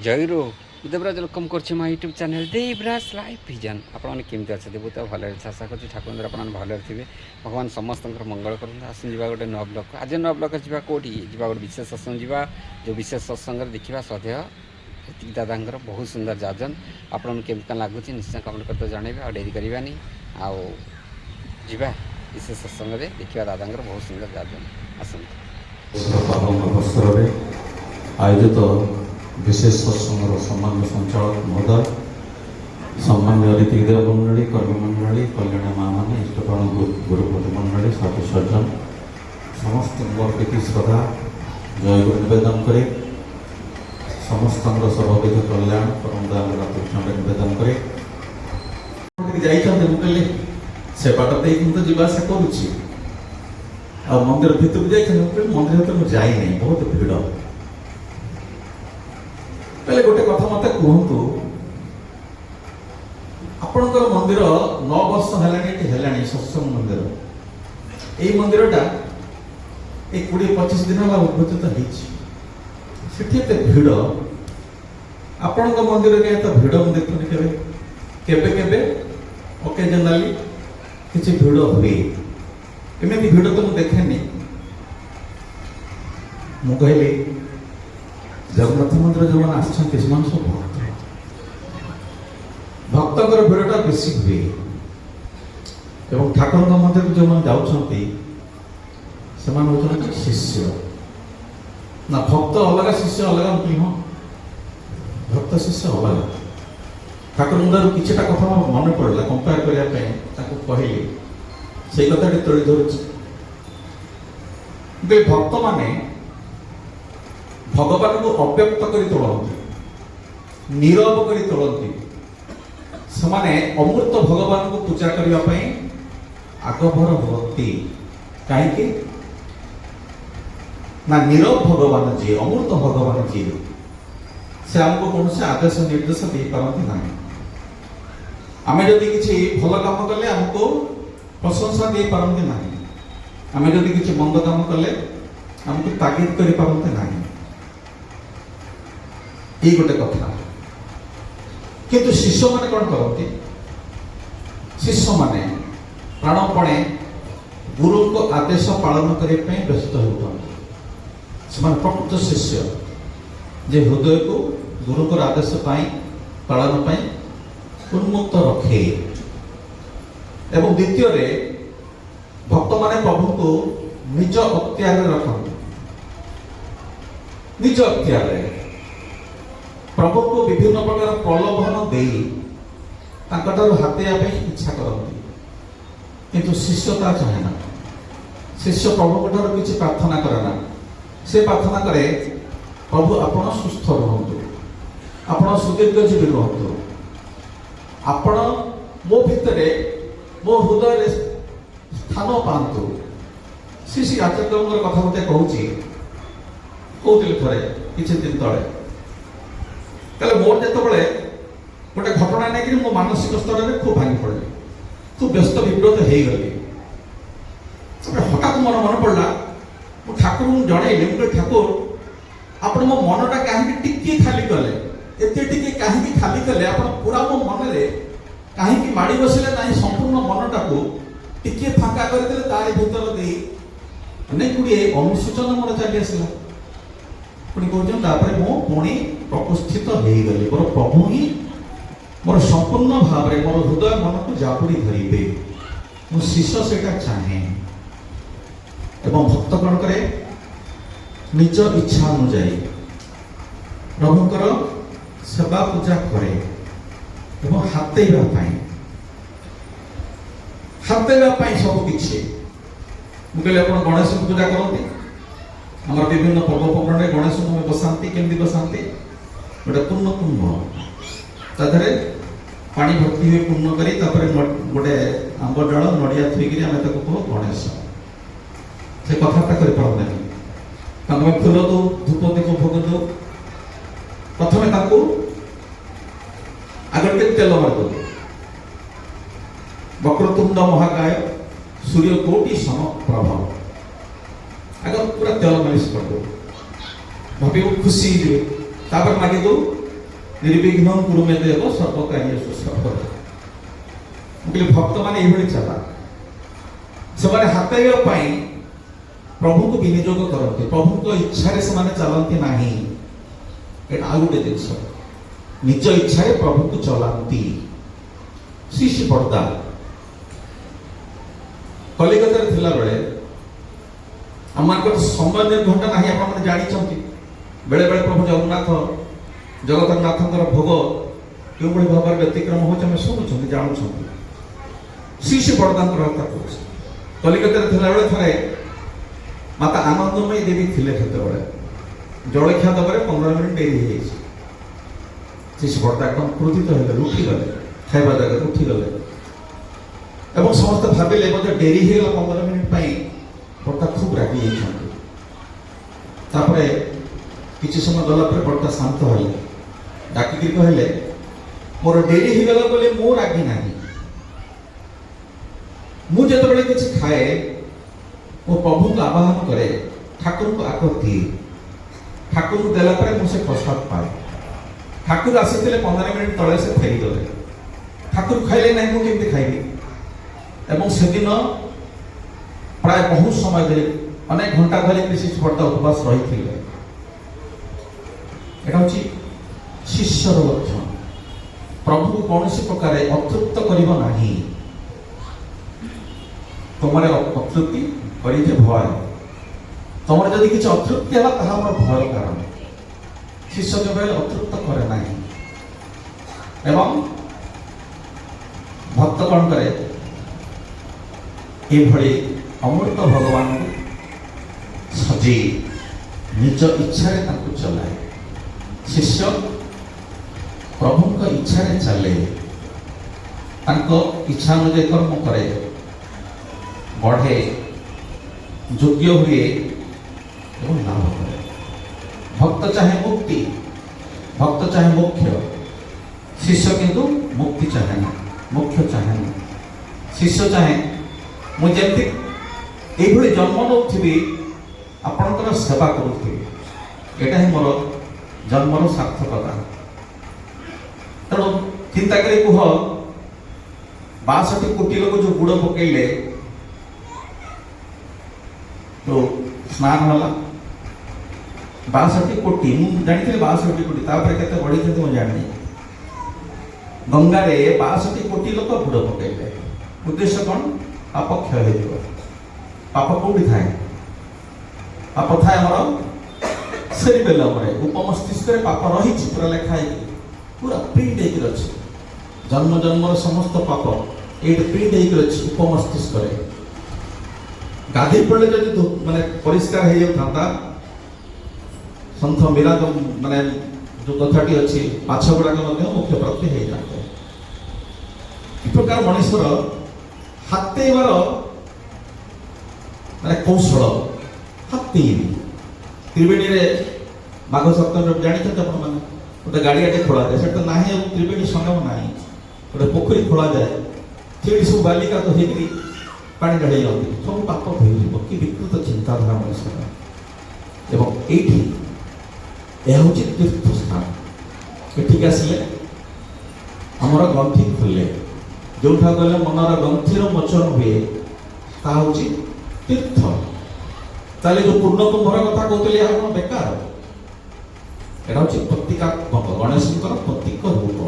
ଜୟରୁ Debaraj welcome କରୁଛି ମୋ YouTube channel Debraj life vision. ଆପଣମାନେ କେମିତି ଅଛନ୍ତି? ବହୁତ ଭଲରେ ଅଛି, ଆଶା କରୁଛି ଠାକୁରଙ୍କର ଆପଣମାନେ ଭଲରେ ଥିବେ। ଭଗବାନ ସମସ୍ତଙ୍କର ମଙ୍ଗଳ କରନ୍ତୁ। ଆସନ୍ତୁ ଯିବା ଗୋଟେ ନୂଆ ବ୍ଲଗ୍କୁ। ଆଜି ନୂଆ ବ୍ଲଗ୍ରେ ଯିବା କେଉଁଠି ଯିବା? ଗୋଟେ ବିଶେଷ ସତ୍ସଙ୍ଗ ଯିବା। ଯେଉଁ ବିଶେଷ ସତ୍ସଙ୍ଗରେ ଦେଖିବା ସଦେହ ଏତିକି ଦାଦାଙ୍କର ବହୁତ ସୁନ୍ଦର ଯାଜନ। ଆପଣଙ୍କୁ କେମିତି କ'ଣ ଲାଗୁଛି ନିଶ୍ଚୟ କମେଣ୍ଟ କରିତେ ଜଣାଇବେ। ଆଉ ଡେରି କରିବାନି, ଆଉ ଯିବା ବିଶେଷ ସତ୍ସଙ୍ଗରେ ଦେଖିବା ଦାଦାଙ୍କର ବହୁତ ସୁନ୍ଦର ଯାଜନ। ଆସନ୍ତୁ। ଅବସରରେ ଆୟୋଜିତ ବିଶେଷ ସତ୍ସଙ୍ଗର ସମ୍ମାନୀୟ ସଞ୍ଚାଳକ ମହୋଦୟ, ସମ୍ମାନୀୟ ରୀତିଦେବ ମଣ୍ଡଳୀ, କର୍ମୀ ମଣ୍ଡଳୀ, କଲ୍ୟାଣ ମାଆମାନେ, ଇଷ୍ଟପ୍ରାଣ ଗୁରୁପତି ମଣ୍ଡଳୀ, ସାଧୁ ସଜ୍ଜନ ସମସ୍ତଙ୍କର ପ୍ରତି ଶ୍ରଦ୍ଧା ଜୟଗୁରୁ ନିବେଦନ କରି ସମସ୍ତଙ୍କର ସର୍ବବିଧ କଲ୍ୟାଣ ପରମଦୟାଳୁ ରାଧାକୃଷ୍ଣରେ ନିବେଦନ କରି ଯାଇଛନ୍ତି। ମୁଁ କହିଲି ସେ ବାଟ ଦେଇକି ମୁଁ ତ ଯିବା ଆସିବା କରୁଛି, ଆଉ ମନ୍ଦିର ଭିତରକୁ ଯାଇଛନ୍ତି। ମନ୍ଦିର ଭିତରେ ମୁଁ ଯାଇନି, ବହୁତ ଭିଡ଼। କହିଲେ ଗୋଟେ କଥା ମତେ କୁହନ୍ତୁ, ଆପଣଙ୍କର ମନ୍ଦିର 9 ବର୍ଷ ହେଲାଣି ଏଠି ହେଲାଣି ସତ୍ସଙ୍ଗ ମନ୍ଦିର। ଏଇ ମନ୍ଦିରଟା ଏଇ 20-25 ଦିନ ହେଲା ଉଦ୍ଭୂତ ହେଇଛି। ସେଠି ଏତେ ଭିଡ଼, ଆପଣଙ୍କ ମନ୍ଦିରରେ ଏତେ ଭିଡ଼ ମୁଁ ଦେଖୁନି କେବେ। କେବେ କେବେ ଅକେଜନାଲି କିଛି ଭିଡ଼ ହୁଏ, ଏମିତି ଭିଡ଼ ତ ମୁଁ ଦେଖେନି। ମୁଁ କହିଲି ଜଗନ୍ନାଥ ମନ୍ଦିର ଯେଉଁମାନେ ଆସିଛନ୍ତି ସେମାନେ ସବୁ ଭକ୍ତ, ଭକ୍ତଙ୍କର ଭିଡ଼ଟା ବେଶୀ ହୁଏ। ଏବଂ ଠାକୁରଙ୍କ ମନ୍ଦିରକୁ ଯେଉଁମାନେ ଯାଉଛନ୍ତି ସେମାନେ ହେଉଛନ୍ତି ଶିଷ୍ୟ। ନା ଭକ୍ତ ଅଲଗା, ଶିଷ୍ୟ ଅଲଗା ନୁହଁ। ଭକ୍ତ ଶିଷ୍ୟ ଅଲଗା। ଠାକୁରଙ୍କ ମନ୍ଦିରରୁ କିଛିଟା କଥା ମୋର ମନେ ପଡ଼ିଲା, କମ୍ପେୟାର କରିବା ପାଇଁ ତାକୁ କହିଲି। ସେଇ କଥାଟି ତୋଳି ଧରୁଛି। ଭକ୍ତମାନେ ଭଗବାନଙ୍କୁ ଅବ୍ୟକ୍ତ କରି ତୋଳନ୍ତି, ନୀରବ କରି ତୋଳନ୍ତି। ସେମାନେ ଅମୃତ ଭଗବାନଙ୍କୁ ପୂଜା କରିବା ପାଇଁ ଆଗଭର ହୁଅନ୍ତି। କାହିଁକି ନା ନୀରବ ଭଗବାନ ଯିଏ, ଅମୃତ ଭଗବାନ ଯିଏ, ସେ ଆମକୁ କୌଣସି ଆଦେଶ ନିର୍ଦ୍ଦେଶ ଦେଇପାରନ୍ତି ନାହିଁ। ଆମେ ଯଦି କିଛି ଭଲ କାମ କଲେ ଆମକୁ ପ୍ରଶଂସା ଦେଇପାରନ୍ତି ନାହିଁ। ଆମେ ଯଦି କିଛି ମନ୍ଦ କାମ କଲେ ଆମକୁ ତାଗିଦ କରିପାରନ୍ତି ନାହିଁ। ଏଇ ଗୋଟେ କଥା। କିନ୍ତୁ ଶିଷ୍ୟମାନେ କ'ଣ କରନ୍ତି? ଶିଷ୍ୟମାନେ ପ୍ରାଣପଣେ ଗୁରୁଙ୍କ ଆଦେଶ ପାଳନ କରିବା ପାଇଁ ବ୍ୟସ୍ତ ହେଉଥାନ୍ତି। ସେମାନେ ପ୍ରକୃତ ଶିଷ୍ୟ, ଯେ ହୃଦୟକୁ ଗୁରୁଙ୍କର ଆଦେଶ ପାଇଁ ପାଳନ ପାଇଁ ଉନ୍ମୁକ୍ତ ରଖେ। ଏବଂ ଦ୍ୱିତୀୟରେ ଭକ୍ତମାନେ ପ୍ରଭୁଙ୍କୁ ନିଜ ଅକ୍ତିଆରରେ ରଖନ୍ତି। ନିଜ ଅକ୍ତିଆରରେ ପ୍ରଭୁଙ୍କୁ ବିଭିନ୍ନ ପ୍ରକାର ପ୍ରଲୋଭନ ଦେଇ ତାଙ୍କଠାରୁ ହାତେଇବା ପାଇଁ ଇଚ୍ଛା କରନ୍ତି। କିନ୍ତୁ ଶିଷ୍ୟ ତା ଚାହେଁ ନା। ଶିଷ୍ୟ ପ୍ରଭୁଙ୍କ ଠାରୁ କିଛି ପ୍ରାର୍ଥନା କରେ ନା। ସେ ପ୍ରାର୍ଥନା କରେ, ପ୍ରଭୁ ଆପଣ ସୁସ୍ଥ ରୁହନ୍ତୁ, ଆପଣ ସୁଦୀର୍ଘ ଜୀବୀ ରୁହନ୍ତୁ, ଆପଣ ମୋ ଭିତରେ, ମୋ ହୃଦୟରେ ସ୍ଥାନ ପାଆନ୍ତୁ। ଶ୍ରୀ ଆଚାର୍ଯ୍ୟଙ୍କର କଥା ମତେ କହୁଥିଲି ଥରେ କିଛି ଦିନ ତଳେ। ତାହେଲେ ମୋର ଯେତେବେଳେ ଗୋଟେ ଘଟଣା ନେଇକି ମୋ ମାନସିକ ସ୍ତରରେ ଖୁବ୍ ଭାଙ୍ଗି ପଡ଼ିଲି, ଖୁବ୍ ବ୍ୟସ୍ତ ବିବ୍ରତ ହେଇଗଲି। ହଠାତ୍ ମୋର ମନେ ପଡ଼ିଲା, ମୁଁ ଠାକୁରଙ୍କୁ ଜଣେଇଲି, ମୁଁ କହିଲି ଠାକୁର ଆପଣ ମୋ ମନଟା କାହିଁକି ଟିକିଏ ଖାଲି କଲେ? ଏତେ ଟିକେ କାହିଁକି ଖାଲି କଲେ? ଆପଣ ପୁରା ମୋ ମନରେ କାହିଁକି ମାଡ଼ି ବସିଲେ ନାହିଁ? ସମ୍ପୂର୍ଣ୍ଣ ମନଟାକୁ ଟିକିଏ ଫାଙ୍କା କରିଦେଲେ, ତାରି ଭିତର ଦେଇ ଅନେକ ଗୁଡ଼ିଏ ଅନୁସୂଚନା ମୋର ଚାଲି ଆସିଲା। ପୁଣି କହୁଛନ୍ତି, ତାପରେ ମୁଁ ପୁଣି ପ୍ରକୃଷ୍ଠିତ ହେଇଗଲି। ମୋର ପ୍ରଭୁ ହିଁ ମୋର ସମ୍ପୂର୍ଣ୍ଣ ଭାବରେ ମୋର ହୃଦୟ ମନକୁ ଜାବୁଡ଼ି ଧରିବେ। ମୁଁ ଶିଷ୍ୟ ସେଇଟା ଚାହେଁ। ଏବଂ ଭକ୍ତ କ'ଣ କରେ? ନିଜ ଇଚ୍ଛା ଅନୁଯାୟୀ ପ୍ରଭୁଙ୍କର ସେବା ପୂଜା କରେ। ଏବଂ ହାତେଇବା ପାଇଁ ସବୁ କିଛି। ମୁଁ କହିଲି ଆପଣ ଗଣେଶଙ୍କୁ ପୂଜା କରନ୍ତି? ଆମର ବିଭିନ୍ନ ପର୍ବପର୍ବାଣୀରେ ଗଣେଶଙ୍କୁ ଆମେ ବସାନ୍ତି। କେମିତି ବସାନ୍ତି? ଗୋଟେ ପୂର୍ଣ୍ଣ କୁମ୍ଭ, ତା ଦେହରେ ପାଣି ଭର୍ତ୍ତି ହୁଏ ପୂର୍ଣ୍ଣ କରି, ତାପରେ ଗୋଟେ ଆମ୍ବ ଡାଳ ନଡ଼ିଆ ଥୋଇକିରି ଆମେ ତାକୁ କହୁ ଗଣେଶ। ସେ କଥାବାର୍ତ୍ତା କରିପାରନ୍ତେନି। ତାଙ୍କୁ ଆମେ ଫୁଲ ଦଉ, ଧୂପ ଦୀପ ଭୋଗ ଦଉ। ପ୍ରଥମେ ତାଙ୍କୁ ଆଗ ଟିକେ ତେଲ ମାରିଦଉ। ବକ୍ରତୁଣ୍ଡ ମହାକାୟ ସୂର୍ଯ୍ୟ କୋଟି ସମପ୍ରଭ, ଆଗ ପୁରା ତେଲ ମାଲିସ କରିଦଉ। ଭାବିବୁ ଖୁସି ହେଇଯିବେ। ତାପରେ ମାଗି ଦଉ ନିର୍ବିଘ୍ନ କୁରୁମେ ଦେବ ସର୍ବକାର୍ୟେଷୁ ସର୍ବଦା। ମୁଁ କହିଲି ଭକ୍ତମାନେ ଏଇଭଳି ଚାଲା, ସେମାନେ ହାତେଇବା ପାଇଁ ପ୍ରଭୁଙ୍କୁ ବିନିଯୋଗ କରନ୍ତି, ପ୍ରଭୁଙ୍କ ଇଚ୍ଛାରେ ସେମାନେ ଚାଲନ୍ତି ନାହିଁ। ଏଇଟା ଆଉ ଗୋଟେ ଜିନିଷ, ନିଜ ଇଚ୍ଛାରେ ପ୍ରଭୁଙ୍କୁ ଚଲାନ୍ତି। ଶ୍ରୀ ବରଦା କଲିକତାରେ ଥିଲାବେଳେ ଆମମାନଙ୍କର ସମୟ ନିର୍ଘଣ୍ଟା ନାହିଁ, ଆପଣମାନେ ଜାଣିଛନ୍ତି। ବେଳେ ବେଳେ ପ୍ରଭୁ ଜଗନ୍ନାଥଙ୍କର ଭୋଗ କେଉଁଭଳି ଭାବରେ ବ୍ୟତିକ୍ରମ ହେଉଛି ଆମେ ଶୁଣୁଛନ୍ତି, ଜାଣୁଛନ୍ତି। ଶ୍ରୀ ବରଦାଙ୍କର କଥା କହୁଛି, କଲିକତାରେ ଥିଲାବେଳେ ଥରେ ମାତା ଆନନ୍ଦମୟୀ ଦେବୀ ଥିଲେ, ସେତେବେଳେ ଜଳଖିଆ ଦେବାରେ 15 ମିନିଟ୍ ଡେରି ହେଇଯାଇଛି। ଶ୍ରୀ ବରଦା କଣ କ୍ରୋଧିତ ହେଲେ, ଉଠିଗଲେ, ଖାଇବା ଜାଗାରେ ଉଠିଗଲେ ଏବଂ ସମସ୍ତେ ଭାବିଲେ ବୋଧେ ଡେରି ହେଇଗଲା 15 ମିନିଟ୍ ପାଇଁ, ବର୍ତ୍ତା ଖୁବ୍ ରାଗି ଯାଇଛନ୍ତି। ତାପରେ କିଛି ସମୟ ଗଲା ପରେ ବର୍ତ୍ତା ଶାନ୍ତ ହେଲେ, ଡାକିକି କହିଲେ ମୋର ଡେରି ହେଇଗଲା ବୋଲି ମୁଁ ରାଗି ନାହିଁ, ମୁଁ ଯେତେବେଳେ କିଛି ଖାଏ ମୁଁ ପ୍ରଭୁଙ୍କୁ ଆବାହନ କରେ, ଠାକୁରଙ୍କୁ ଆଗ ଦିଏ, ଠାକୁରଙ୍କୁ ଦେଲା ପରେ ମୁଁ ସେ ପ୍ରସାଦ ପାଏ। ଠାକୁର ଆସିଥିଲେ 15 ମିନିଟ୍ ତଳେ, ସେ ଫେରିଗଲେ, ଠାକୁର ଖାଇଲେ ନାହିଁ, ମୁଁ କେମିତି ଖାଇବି? ଏବଂ ସେଦିନ ପ୍ରାୟ ବହୁତ ସମୟ ଧରି, ଅନେକ ଘଣ୍ଟା ଧରି ଶ୍ରୀ ବରଦା ଉପବାସ ରହିଥିଲେ। এটা হচ্ছে শিষ্যর লক্ষণ। প্রভু কৌশি প্রকারে অতৃপ্ত করিব নাহি। তোমার অতৃপ্তি করিছে ভয়, তোমার যদি কিছু অতৃপ্তি হল তাহা আমার ভয়ের কারণ। শিষ্য কেবল অতৃপ্ত করে নাই এবং ভক্ত কণ করে এইভাবে অমৃত ভগবান সজেই নিজ ইচ্ছারে তাকে চলায়। শিষ্য প্রভুଙ୍କ ইচ্ছাରେ ଚାଲେ, ତାଙ୍କ ଇଚ୍ଛା ଅନୁଯାୟୀ କର୍ମ କରେ, ବଢ଼େ, ଯୋଗ୍ୟ ହୁଏ ଏବଂ ଲାଭ କରେ। ଭକ୍ତ ଚାହେଁ ମୁକ୍ତି, ଭକ୍ତ ଚାହେଁ ମୋକ୍ଷ, ଶିଷ୍ୟ କିନ୍ତୁ ମୁକ୍ତି ଚାହେଁ ନା, ମୋକ୍ଷ ଚାହେଁ ନା। ଶିଷ୍ୟ ଚାହେଁ ମୁଁ ଯେମିତି এইଭଳି ଜନ୍ମ ନେଉଥିବି, ଆପଣଙ୍କର ସେବା କରୁଥିବି, ଏଇଟା ହିଁ ମୋର ଜନ୍ମର ସାର୍ଥକତା। ତେଣୁ ଚିନ୍ତା କରି କୁହ, 62 କୋଟି ଲୋକ ଯୋଉ ବୁଡ଼ ପକେଇଲେ, ଯୋଉ ସ୍ନାନ ହେଲା 62 କୋଟି, ମୁଁ ଜାଣିଥିଲି 62 କୋଟି, ତାପରେ କେତେ ବଢ଼ିଛନ୍ତି ମୁଁ ଜାଣିନି। ଗଙ୍ଗାରେ 62 କୋଟି ଲୋକ ବୁଡ଼ ପକେଇଲେ, ଉଦ୍ଦେଶ୍ୟ କ'ଣ? ପାପ କ୍ଷୟ ହେଇଯିବ। ପାପ କୋଉଠି ଥାଏ? ପାପ ଥାଏ ଆମର ସେରିବେଲମରେ, ଉପମସ୍ତିଷ୍କରେ ପାପ ରହିଛି, ପୁରା ଲେଖା ହେଇକି, ପୁରା ପ୍ରିଣ୍ଟ ହେଇକି ଅଛି। ଜନ୍ମ ଜନ୍ମର ସମସ୍ତ ପାପ ଏଇଠି ପ୍ରିଣ୍ଟ ହେଇକି ଅଛି ଉପମସ୍ତିଷ୍କରେ। ଗାଧେଇ ପଡ଼ିଲେ ଯଦି ମାନେ ପରିଷ୍କାର ହେଇଯାଉଥାନ୍ତା, ସନ୍ଥ ମୀରା ମାନେ ଯୋଉ କଥାଟି ଅଛି, ମାଛ ଗୁଡ଼ାକ ମଧ୍ୟ ମୁଖ୍ୟ ପ୍ରାପ୍ତି ହେଇଯାନ୍ତେ। ଏ ପ୍ରକାର ମଣିଷର ହାତେଇବାର ମାନେ କୌଶଳ, ହାତେଇବି। ତ୍ରିବେଣୀରେ ମାଘ ସପ୍ତମୀରେ ଜାଣିଛନ୍ତି ଆପଣମାନେ, ଗୋଟେ ଗାଡ଼ିଆଟେ ଖୋଳାଯାଏ, ସେଟା ନାହିଁ ଏବଂ ତ୍ରିବେଣୀ ସଙ୍ଗମ ନାହିଁ, ଗୋଟେ ପୋଖରୀ ଖୋଳାଯାଏ, ସେଇଠି ସବୁ ବାଲିକା ତ ହେଇକିରି ପାଣି ଢାଳି ଯାଆନ୍ତି, ସବୁ ପାପ ଧୋଇଯିବ। କି ବିକୃତ ଚିନ୍ତାଧାରା ମଣିଷର। ଏବଂ ଏଇଠି ଏହା ହେଉଛି ତୀର୍ଥ ସ୍ଥାନ। ଏଠିକି ଆସିଲେ ଆମର ଗଣ୍ଠି ଖୋଲେ, ଯୋଉଠା ଗଲେ ମନର ଗଣ୍ଠିର ମୋଚନ ହୁଏ, ତାହା ହେଉଛି ତୀର୍ଥ। ତାହେଲେ ଯୋଉ ପୂର୍ଣ୍ଣକୁମ୍ଭର କଥା କହୁଥିଲି, ଏହା କ'ଣ ବେକାର? এটা হচ্ছে প্রতীকাত্মক, গণেশଙ୍କର ପ୍ରତୀକ ରୂପ।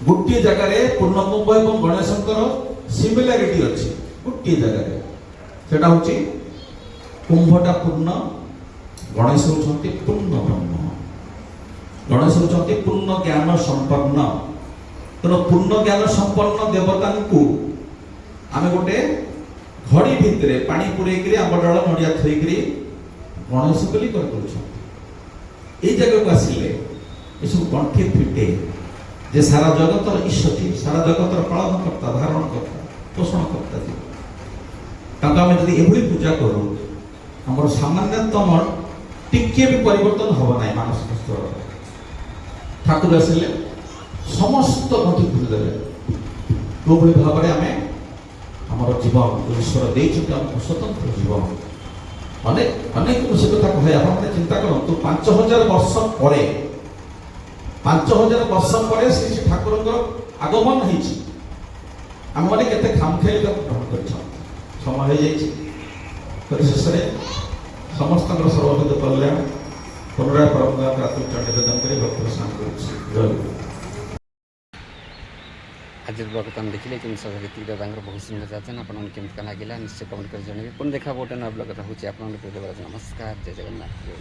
ଗୋଟିଏ ଜାଗାରେ ପୂର୍ଣ୍ଣକୁମ୍ଭ ଏବଂ ଗଣେଶଙ୍କର ସିମିଲାରିଟି ଅଛି, ଗୋଟିଏ ଜାଗାରେ। ସେଟା ହଉଛି କୁମ୍ଭଟା ପୂର୍ଣ୍ଣ, ଗଣେଶ ହେଉଛନ୍ତି ପୂର୍ଣ୍ଣ ବ୍ରହ୍ମ, ଗଣେଶ ହେଉଛନ୍ତି ପୂର୍ଣ୍ଣ ଜ୍ଞାନ ସମ୍ପନ୍ନ। ତେଣୁ ପୂର୍ଣ୍ଣ ଜ୍ଞାନ ସମ୍ପନ୍ନ ଦେବତାଙ୍କୁ ଆମେ ଗୋଟେ ଘଡ଼ି ଭିତରେ ପାଣି ପୁରେଇକିରି, ଆମ୍ବ ଡାଳ ନଡ଼ିଆ ଥୋଇକିରି ଗଣେଶ ବୋଲି କରିଦେଉଛନ୍ତି। এই জায়গাକୁ ଆସିଲେ ଏସବୁ ଗଣ୍ଠି ଫିଟେ ଯେ ସାରା ଜଗତର ଈଶ୍ୱର, ସାରା ଜଗତର ପାଳନକର୍ତ୍ତା, ଧାରଣକର୍ତ୍ତା, ପୋଷଣକର୍ତ୍ତା ଯିଏ। ତାଙ୍କୁ ଆମେ ଯଦି ଏଭଳି ପୂଜା କରୁ, ଆମର ସାମାନ୍ୟତମ ଟିକିଏ ବି ପରିବର୍ତ୍ତନ ହେବ ନାହିଁ ମାନସିକ ସ୍ତରରେ। ଠାକୁର ଆସିଲେ ସମସ୍ତ ଗଣ୍ଠି ଖୋଲିଦେଲେ। ଯେଉଁଭଳି ଭାବରେ ଆମେ ଆମର ଜୀବନ ଈଶ୍ୱର ଦେଇଛନ୍ତି ଆମକୁ ସ୍ୱତନ୍ତ୍ର ଜୀବନ। ଅନେକ ଅନେକ ସେ କଥା କହେ। ଆପଣମାନେ ଚିନ୍ତା କରନ୍ତୁ, 5000 ବର୍ଷ ପରେ 5000 ବର୍ଷ ପରେ ଶ୍ରୀ ଠାକୁରଙ୍କର ଆଗମନ ହେଇଛି। ଆମମାନେ କେତେ ଖାମଖେୟାଲି ଗ୍ରହଣ କରିଛନ୍ତି। ସମୟ ହେଇଯାଇଛି। ପରିଶେଷରେ ସମସ୍ତଙ୍କର ସର୍ବବିଧ କଲ୍ୟାଣ ପୁନରାୟ ପରମଗା ପ୍ରାଥମିକ ନିବେଦନ କରି ଭକ୍ତ ସ୍ନାନ କରୁଛି। ଜୟ ଗୁରୁ। ଆଜିର ବ୍ଲଗ୍ ତ ଆମେ ଦେଖିଲେ କେମିତି ସଜାଗତିଟା ତାଙ୍କର ବହୁତ ସୁନ୍ଦର ଯାଚନା ଆପଣଙ୍କୁ କେମିତି କ'ଣ ଲାଗିଲା ନିଶ୍ଚୟ କମେଣ୍ଟ କରି ଜଣାଇବେ। ପୁଣି ଦେଖା ଗୋଟେ ନୂଆ ବ୍ଲଗ୍ ରହୁଛି ଆପଣଙ୍କ ପ୍ରିୟ ଦେବରାଜ। ନମସ୍କାର, ଜୟ ଜଗନ୍ନାଥ, ଜୟ